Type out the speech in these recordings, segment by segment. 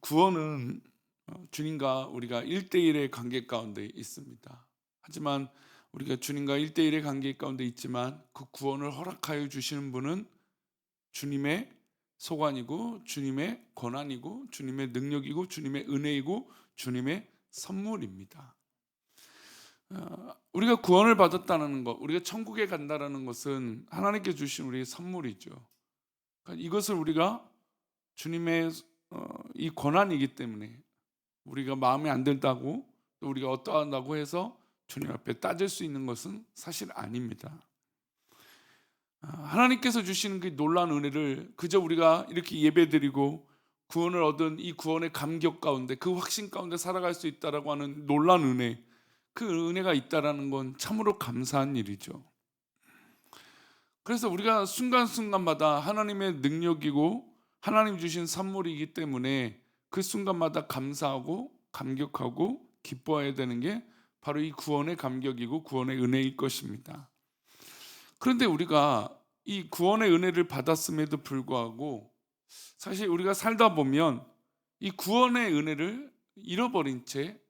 구원은 주님과 우리가 1대1의 관계 가운데 있습니다. 하지만 우리가 주님과 1대1의 관계 가운데 있지만 그 구원을 허락하여 주시는 분은 주님의 소관이고 주님의 권한이고 주님의 능력이고 주님의 은혜이고 주님의 선물입니다. 우리가 구원을 받았다는 것, 우리가 천국에 간다는 것은 하나님께 주신 우리의 선물이죠. 그러니까 이것을 우리가 주님의 이 권한이기 때문에 우리가 마음에 안 든다고 또 우리가 어떠한다고 해서 주님 앞에 따질 수 있는 것은 사실 아닙니다. 하나님께서 주시는 그 놀라운 은혜를 그저 우리가 이렇게 예배드리고 구원을 얻은 이 구원의 감격 가운데 그 확신 가운데 살아갈 수 있다라고 하는 놀라운 은혜, 그 은혜가 있다라는 건 참으로 감사한 일이죠. 그래서 우리가 순간순간마다 하나님의 능력이고 하나님 주신 선물이기 때문에 그 순간마다 감사하고 감격하고 기뻐해야 되는 게 바로 이 구원의 감격이고 구원의 은혜일 것입니다. 그런데 우리가 이 구원의 은혜를 받았음에도 불구하고 사실 우리가 살다 보면 이 구원의 은혜를 잃어버린 채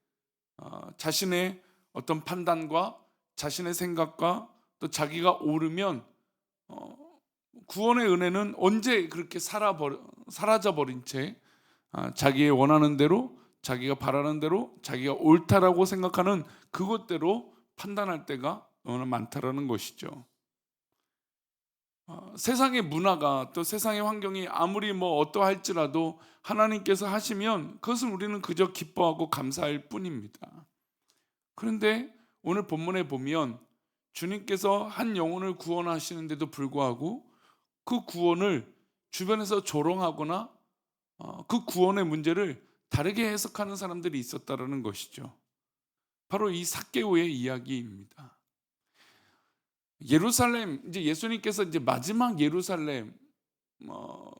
자신의 어떤 판단과 자신의 생각과 또 자기가 옳으면 어, 구원의 은혜는 언제 그렇게 사라져버린 채 자기의 원하는 대로 자기가 바라는 대로 자기가 옳다라고 생각하는 그것대로 판단할 때가 너무나 많다라는 것이죠. 세상의 문화가 또 세상의 환경이 아무리 뭐 어떠할지라도 하나님께서 하시면 그것은 우리는 그저 기뻐하고 감사할 뿐입니다. 그런데 오늘 본문에 보면 주님께서 한 영혼을 구원하시는데도 불구하고 그 구원을 주변에서 조롱하거나 그 구원의 문제를 다르게 해석하는 사람들이 있었다라는 것이죠. 바로 이 삭개오의 이야기입니다. 예루살렘, 이제 예수님께서 이제 마지막 예루살렘,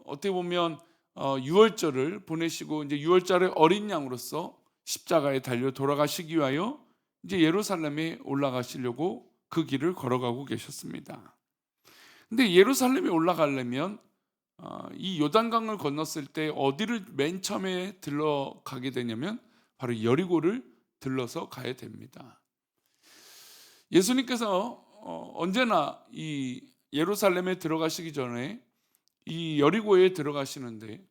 어떻게 보면 유월절을 보내시고 이제 유월절의 어린 양으로서 십자가에 달려 돌아가시기 위하여 이제 예루살렘에 올라가시려고 그 길을 걸어가고 계셨습니다. 근데 예루살렘에 올라가려면 이 요단강을 건넜을 때 어디를 맨 처음에 들러가게 되냐면 바로 여리고를 들러서 가야 됩니다. 예수님께서 언제나 이 예루살렘에 들어가시기 전에 이 여리고에 들어가시는데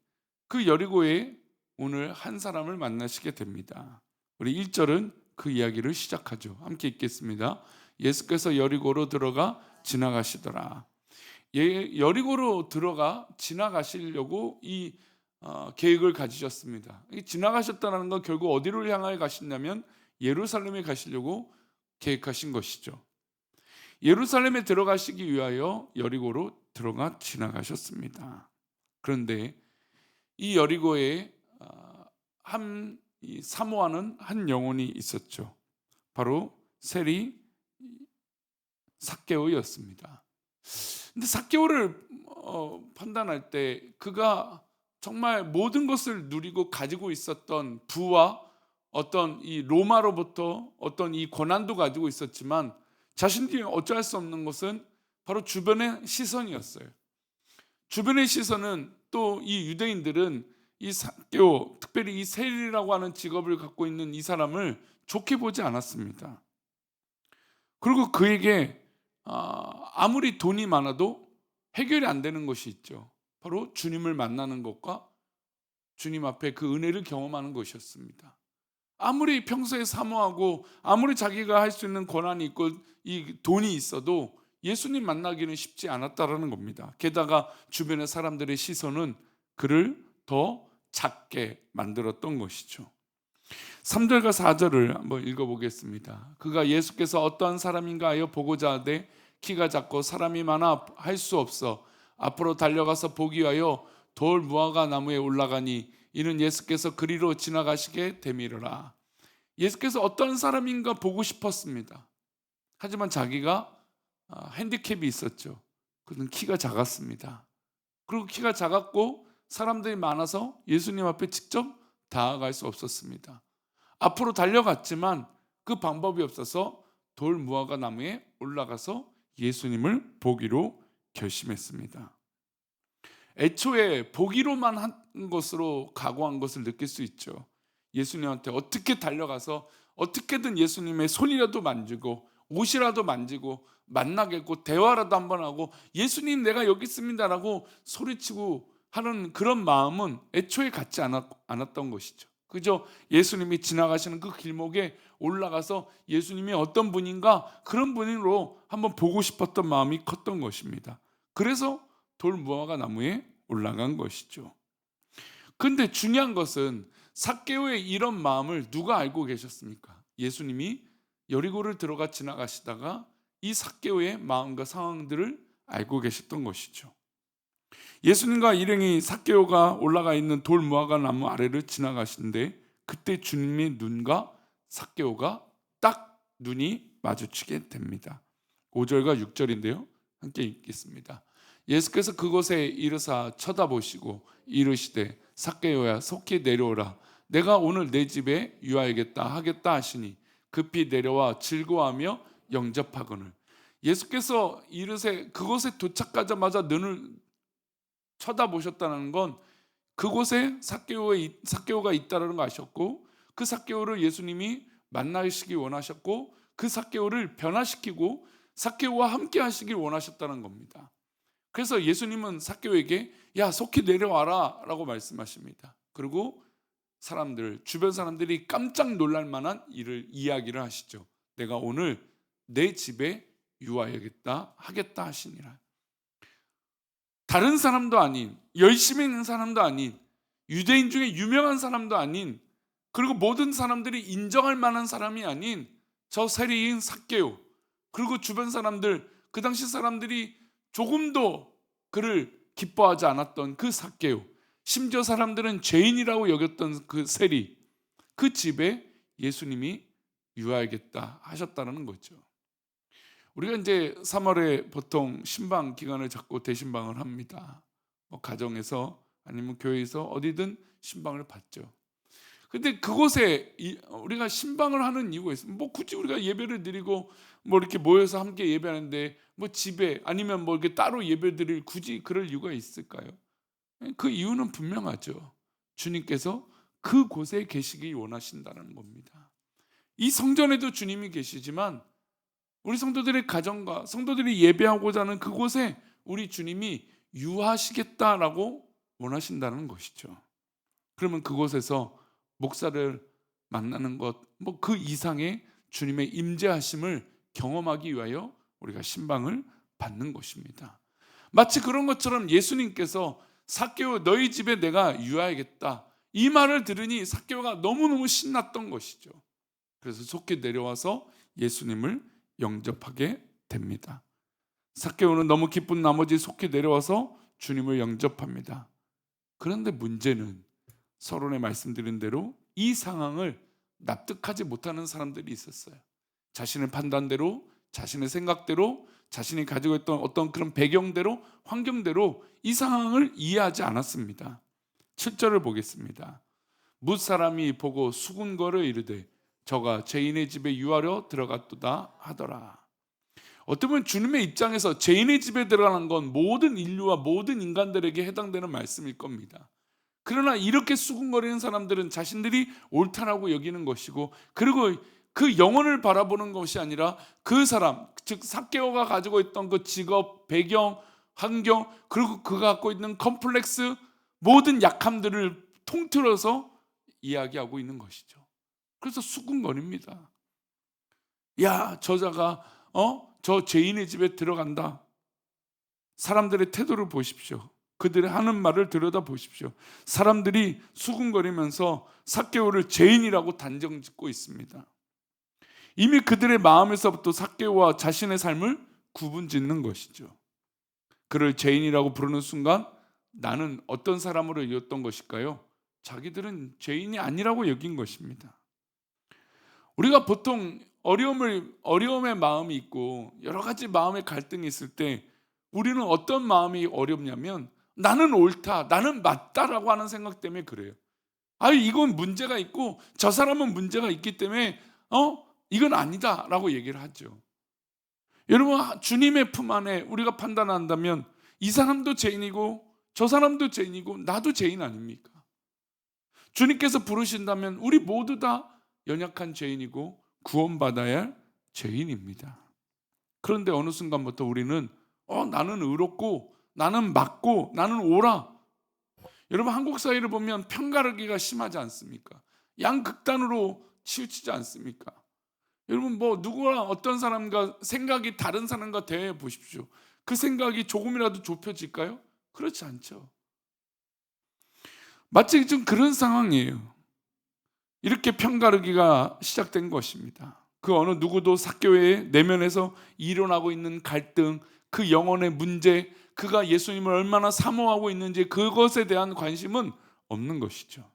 그 여리고에 오늘 한 사람을 만나시게 됩니다. 우리 1절은 그 이야기를 시작하죠. 함께 읽겠습니다. 예수께서 여리고로 들어가 지나가시더라. 여리고로 들어가 지나가시려고 이 계획을 가지셨습니다. 지나가셨다는 건 결국 어디로 향하여 가시냐면 예루살렘에 가시려고 계획하신 것이죠. 예루살렘에 들어가시기 위하여 여리고로 들어가 지나가셨습니다. 그런데 이 여리고에 사모하는 한 영혼이 있었죠. 바로 세리 삭개오였습니다. 근데 삭개오를 판단할 때 그가 정말 모든 것을 누리고 가지고 있었던 부와 어떤 이 로마로부터 어떤 이 권한도 가지고 있었지만 자신들이 어찌할 수 없는 것은 바로 주변의 시선이었어요. 주변의 시선은 또 이 유대인들은 이 삭개오, 특별히 이 세리라고 하는 직업을 갖고 있는 이 사람을 좋게 보지 않았습니다. 그리고 그에게 아무리 돈이 많아도 해결이 안 되는 것이 있죠. 바로 주님을 만나는 것과 주님 앞에 그 은혜를 경험하는 것이었습니다. 아무리 평소에 사모하고 아무리 자기가 할 수 있는 권한이 있고 이 돈이 있어도 예수님 만나기는 쉽지 않았다라는 겁니다. 게다가 주변의 사람들의 시선은 그를 더 작게 만들었던 것이죠. 3절과 4절을 한번 읽어보겠습니다. 그가 예수께서 어떠한 사람인가 하여 보고자 하되 키가 작고 사람이 많아 할 수 없어 앞으로 달려가서 보기 위하여 돌 무화과 나무에 올라가니 이는 예수께서 그리로 지나가시게 되미르라. 예수께서 어떤 사람인가 보고 싶었습니다. 하지만 자기가 핸디캡이 있었죠. 그는 키가 작았습니다. 그리고 키가 작았고 사람들이 많아서 예수님 앞에 직접 다가갈 수 없었습니다. 앞으로 달려갔지만 그 방법이 없어서 돌 무화과 나무에 올라가서 예수님을 보기로 결심했습니다. 애초에 보기로만 한 것으로 각오한 것을 느낄 수 있죠. 예수님한테 어떻게 달려가서 어떻게든 예수님의 손이라도 만지고 옷이라도 만지고 만나겠고 대화라도 한번 하고 예수님 내가 여기 있습니다라고 소리치고 하는 그런 마음은 애초에 갖지 않았던 것이죠. 그저 예수님이 지나가시는 그 길목에 올라가서 예수님이 어떤 분인가 그런 분으로 한번 보고 싶었던 마음이 컸던 것입니다. 그래서 돌 무화과 나무에 올라간 것이죠. 근데 중요한 것은 삭개오의 이런 마음을 누가 알고 계셨습니까? 예수님이 여리고를 들어가 지나가시다가 이 삭개오의 마음과 상황들을 알고 계셨던 것이죠. 예수님과 일행이 삭개오가 올라가 있는 돌 무화과 나무 아래를 지나가시는데 그때 주님의 눈과 삭개오가 딱 눈이 마주치게 됩니다. 5절과 6절인데요. 함께 읽겠습니다. 예수께서 그곳에 이르사 쳐다보시고 이르시되 삭개오야 속히 내려오라 내가 오늘 내 집에 유하겠다 하겠다 하시니 급히 내려와 즐거워하며 영접하거늘. 예수께서 이르세 그곳에 도착하자마자 눈을 쳐다보셨다는 건 그곳에 삭개오가 있다는 거 아셨고 그 삭개오를 예수님이 만나시기 원하셨고 그 삭개오를 변화시키고 삭개오와 함께 하시길 원하셨다는 겁니다. 그래서 예수님은 삭개오에게 야 속히 내려와라 라고 말씀하십니다. 그리고 주변 사람들이 깜짝 놀랄 만한 이야기를 하시죠. 내가 오늘 내 집에 유하여겠다 하겠다 하시니라. 다른 사람도 아닌 열심히 있는 사람도 아닌 유대인 중에 유명한 사람도 아닌 그리고 모든 사람들이 인정할 만한 사람이 아닌 저 세리인 삭개오 그리고 주변 사람들 그 당시 사람들이 조금도 그를 기뻐하지 않았던 그 삭개오 심지어 사람들은 죄인이라고 여겼던 그 세리 그 집에 예수님이 유하겠다 하셨다는 거죠. 우리가 이제 3월에 보통 신방 기간을 잡고 대신방을 합니다. 가정에서 아니면 교회에서 어디든 신방을 받죠. 근데 그곳에 우리가 신방을 하는 이유가 있어요. 굳이 우리가 예배를 드리고 이렇게 모여서 함께 예배하는데 집에 아니면 이렇게 따로 예배 드릴 굳이 그럴 이유가 있을까요? 그 이유는 분명하죠. 주님께서 그곳에 계시기 원하신다는 겁니다. 이 성전에도 주님이 계시지만 우리 성도들의 가정과 성도들이 예배하고자 하는 그곳에 우리 주님이 유하시겠다라고 원하신다는 것이죠. 그러면 그곳에서 목사를 만나는 것, 그 이상의 주님의 임재하심을 경험하기 위하여 우리가 신방을 받는 것입니다. 마치 그런 것처럼 예수님께서 삭개오 너희 집에 내가 유하겠다 이 말을 들으니 삭개오가 너무너무 신났던 것이죠. 그래서 속히 내려와서 예수님을 영접하게 됩니다. 삭개오는 너무 기쁜 나머지 속히 내려와서 주님을 영접합니다. 그런데 문제는 서론에 말씀드린 대로 이 상황을 납득하지 못하는 사람들이 있었어요. 자신의 판단대로, 자신의 생각대로, 자신이 가지고 있던 어떤 그런 배경대로, 환경대로 이 상황을 이해하지 않았습니다. 7절을 보겠습니다. 뭇 사람이 보고 수군거려 이르되 저가 죄인의 집에 유하려 들어갔도다 하더라. 어쩌면 주님의 입장에서 죄인의 집에 들어가는 건 모든 인류와 모든 인간들에게 해당되는 말씀일 겁니다. 그러나 이렇게 수군거리는 사람들은 자신들이 옳다라고 여기는 것이고 그리고 그 영혼을 바라보는 것이 아니라 그 사람, 즉 삭개오가 가지고 있던 그 직업, 배경, 환경 그리고 그가 갖고 있는 컴플렉스 모든 약함들을 통틀어서 이야기하고 있는 것이죠. 그래서 수군거립니다. 야, 저자가 저 죄인의 집에 들어간다. 사람들의 태도를 보십시오. 그들의 하는 말을 들여다보십시오. 사람들이 수군거리면서 삭개오를 죄인이라고 단정짓고 있습니다. 이미 그들의 마음에서부터 삭개오와 자신의 삶을 구분짓는 것이죠. 그를 죄인이라고 부르는 순간 나는 어떤 사람으로 여겼던 것일까요? 자기들은 죄인이 아니라고 여긴 것입니다. 우리가 보통 어려움의 마음이 있고 여러 가지 마음의 갈등이 있을 때 우리는 어떤 마음이 어렵냐면 나는 옳다, 나는 맞다라고 하는 생각 때문에 그래요. 이건 문제가 있고 저 사람은 문제가 있기 때문에 이건 아니다라고 얘기를 하죠. 여러분 주님의 품 안에 우리가 판단한다면 이 사람도 죄인이고 저 사람도 죄인이고 나도 죄인 아닙니까? 주님께서 부르신다면 우리 모두 다 연약한 죄인이고 구원받아야 할 죄인입니다. 그런데 어느 순간부터 우리는 나는 의롭고 나는 맞고 나는 옳아. 여러분, 한국 사회를 보면 편가르기가 심하지 않습니까? 양극단으로 치우치지 않습니까? 여러분, 누구랑 어떤 사람과 생각이 다른 사람과 대해 보십시오. 그 생각이 조금이라도 좁혀질까요? 그렇지 않죠. 마치 좀 그런 상황이에요. 이렇게 편가르기가 시작된 것입니다. 그 어느 누구도 삭개오의 내면에서 일어나고 있는 갈등, 그 영혼의 문제, 그가 예수님을 얼마나 사모하고 있는지 그것에 대한 관심은 없는 것이죠.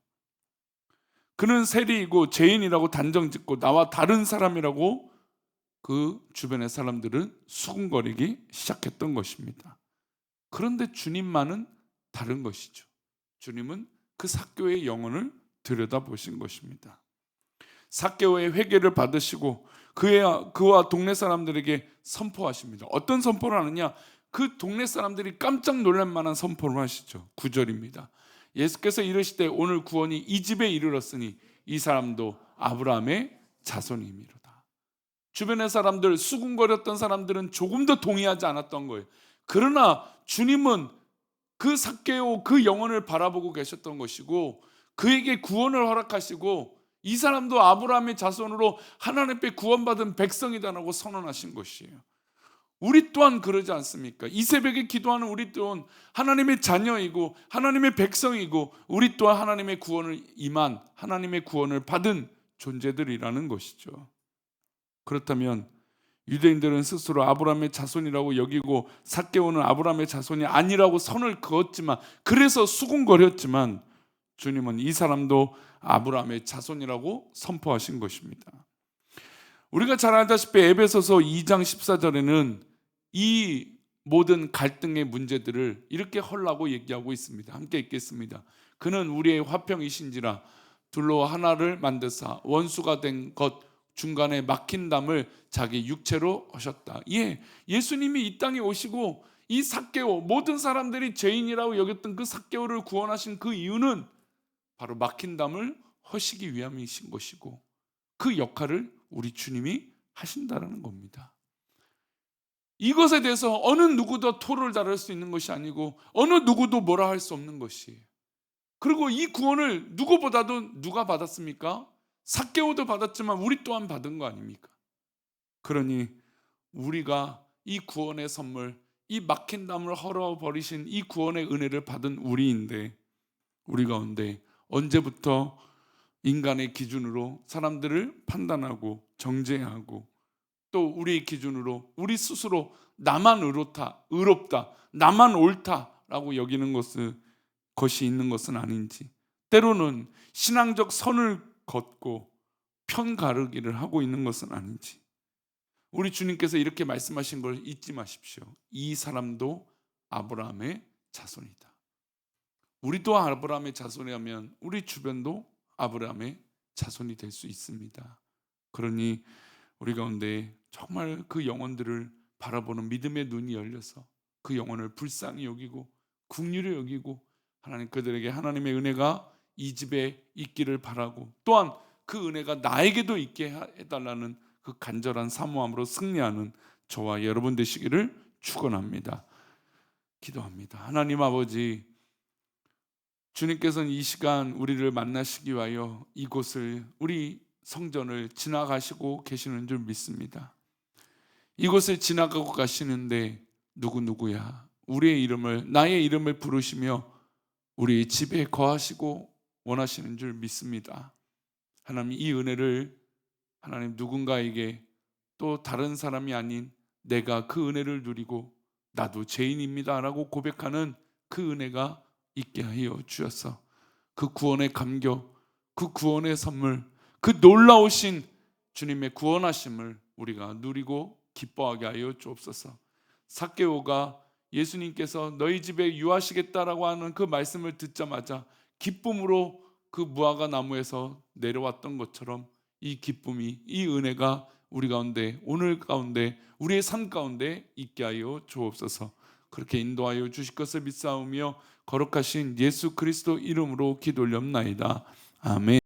그는 세리이고 죄인이라고 단정짓고 나와 다른 사람이라고 그 주변의 사람들은 수군거리기 시작했던 것입니다. 그런데 주님만은 다른 것이죠. 주님은 그 삭개오의 영혼을 들여다보신 것입니다. 삭개오의 회개를 받으시고 그와 동네 사람들에게 선포하십니다. 어떤 선포를 하느냐? 그 동네 사람들이 깜짝 놀랄 만한 선포를 하시죠. 9절입니다. 예수께서 이르시되 오늘 구원이 이 집에 이르렀으니 이 사람도 아브라함의 자손임이로다. 주변의 사람들, 수군거렸던 사람들은 조금도 동의하지 않았던 거예요. 그러나 주님은 그 삭개오 그 영혼을 바라보고 계셨던 것이고 그에게 구원을 허락하시고 이 사람도 아브라함의 자손으로 하나님께 구원받은 백성이다라고 선언하신 것이에요. 우리 또한 그러지 않습니까? 이 새벽에 기도하는 우리 또한 하나님의 자녀이고 하나님의 백성이고 우리 또한 하나님의 구원을 임한 하나님의 구원을 받은 존재들이라는 것이죠. 그렇다면 유대인들은 스스로 아브라함의 자손이라고 여기고 삭개오는 아브라함의 자손이 아니라고 선을 그었지만 그래서 수군거렸지만 주님은 이 사람도 아브라함의 자손이라고 선포하신 것입니다. 우리가 잘 알다시피 에베소서 2장 14절에는 이 모든 갈등의 문제들을 이렇게 헐라고 얘기하고 있습니다. 함께 읽겠습니다. 그는 우리의 화평이신지라 둘로 하나를 만드사 원수가 된 것 중간에 막힌 담을 자기 육체로 하셨다. 예수님이 이 땅에 오시고 이 삭개오 모든 사람들이 죄인이라고 여겼던 그 삭개오를 구원하신 그 이유는 바로 막힌 담을 허시기 위함이신 것이고 그 역할을 우리 주님이 하신다라는 겁니다. 이것에 대해서 어느 누구도 토를 다룰 수 있는 것이 아니고 어느 누구도 뭐라 할 수 없는 것이에요. 그리고 이 구원을 누구보다도 누가 받았습니까? 삭개오도 받았지만 우리 또한 받은 거 아닙니까? 그러니 우리가 이 구원의 선물, 이 막힌 담을 헐어버리신 이 구원의 은혜를 받은 우리인데 우리 가운데 언제부터 인간의 기준으로 사람들을 판단하고 정죄하고 또 우리의 기준으로 우리 스스로 나만 의롭다, 나만 옳다라고 여기는 것이 있는 것은 아닌지, 때로는 신앙적 선을 걷고 편가르기를 하고 있는 것은 아닌지, 우리 주님께서 이렇게 말씀하신 걸 잊지 마십시오. 이 사람도 아브라함의 자손이다. 우리도 아브라함의 자손이라면 우리 주변도 아브라함의 자손이 될 수 있습니다. 그러니 우리 가운데 정말 그 영혼들을 바라보는 믿음의 눈이 열려서 그 영혼을 불쌍히 여기고 긍휼히 여기고 하나님 그들에게 하나님의 은혜가 이 집에 있기를 바라고 또한 그 은혜가 나에게도 있게 해달라는 그 간절한 사모함으로 승리하는 저와 여러분 되시기를 축원합니다. 기도합니다. 하나님 아버지, 주님께서는 이 시간 우리를 만나시기 위하여 이곳을 우리 성전을 지나가시고 계시는 줄 믿습니다. 이곳을 지나가고 가시는데 누구야 우리의 이름을 나의 이름을 부르시며 우리 집에 거하시고 원하시는 줄 믿습니다. 하나님 이 은혜를 하나님 누군가에게 또 다른 사람이 아닌 내가 그 은혜를 누리고 나도 죄인입니다 라고 고백하는 그 은혜가 있게 하여 주셔서 그 구원의 감격, 그 구원의 선물, 그 놀라우신 주님의 구원하심을 우리가 누리고 기뻐하게 하여 주옵소서. 삭개오가 예수님께서 너희 집에 유하시겠다라고 하는 그 말씀을 듣자마자 기쁨으로 그 무화과 나무에서 내려왔던 것처럼 이 기쁨이, 이 은혜가 우리 가운데, 오늘 가운데, 우리의 삶 가운데 있게 하여 주옵소서. 그렇게 인도하여 주실 것을 믿사오며 거룩하신 예수 그리스도 이름으로 기도 올렵나이다. 아멘.